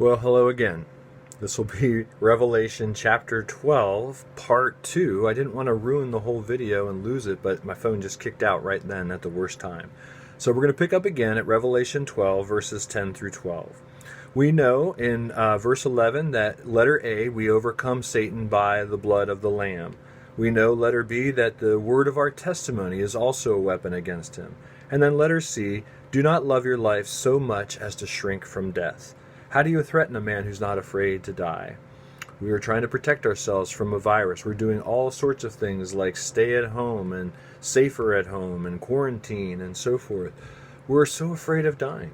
Well, hello again. This will be Revelation chapter 12, part 2. I didn't want to ruin the whole video and lose it, but my phone just kicked out right then at the worst time. So we're going to pick up again at Revelation 12, verses 10 through 12. We know in verse 11 that letter A, we overcome Satan by the blood of the Lamb. We know letter B that the word of our testimony is also a weapon against him. And then letter C, do not love your life so much as to shrink from death. How do you threaten a man who's not afraid to die? We are trying to protect ourselves from a virus. We're doing all sorts of things like stay at home and safer at home and quarantine and so forth. We're so afraid of dying.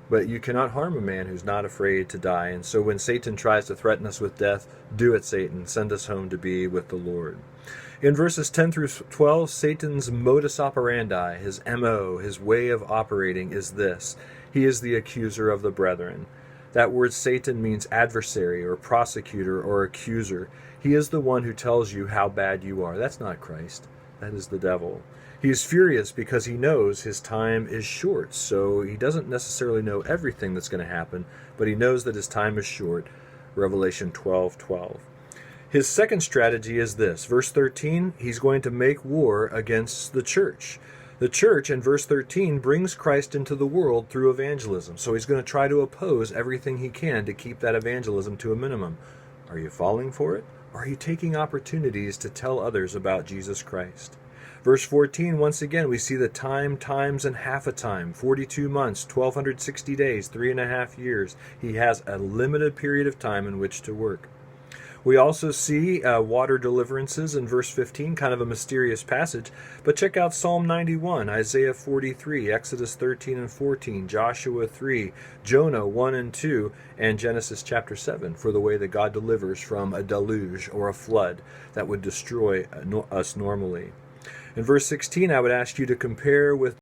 But you cannot harm a man who's not afraid to die. And so when Satan tries to threaten us with death, do it, Satan. Send us home to be with the Lord. In verses 10 through 12, Satan's modus operandi, his MO, his way of operating is this. He is the accuser of the brethren. That word Satan means adversary or prosecutor or accuser. He is the one who tells you how bad you are. That's not Christ. That is the devil. He is furious because he knows his time is short. So he doesn't necessarily know everything that's going to happen, but he knows that his time is short. Revelation 12:12. His second strategy is this. Verse 13, he's going to make war against the church. The church, in verse 13, brings Christ into the world through evangelism. So he's going to try to oppose everything he can to keep that evangelism to a minimum. Are you falling for it? Or are you taking opportunities to tell others about Jesus Christ? Verse 14, once again, we see the time, times, and half a time. 42 months, 1,260 days, 3.5 years. He has a limited period of time in which to work. We also see water deliverances in verse 15, kind of a mysterious passage. But check out Psalm 91, Isaiah 43, Exodus 13 and 14, Joshua 3, Jonah 1 and 2, and Genesis chapter 7 for the way that God delivers from a deluge or a flood that would destroy us normally. In verse 16, I would ask you to compare with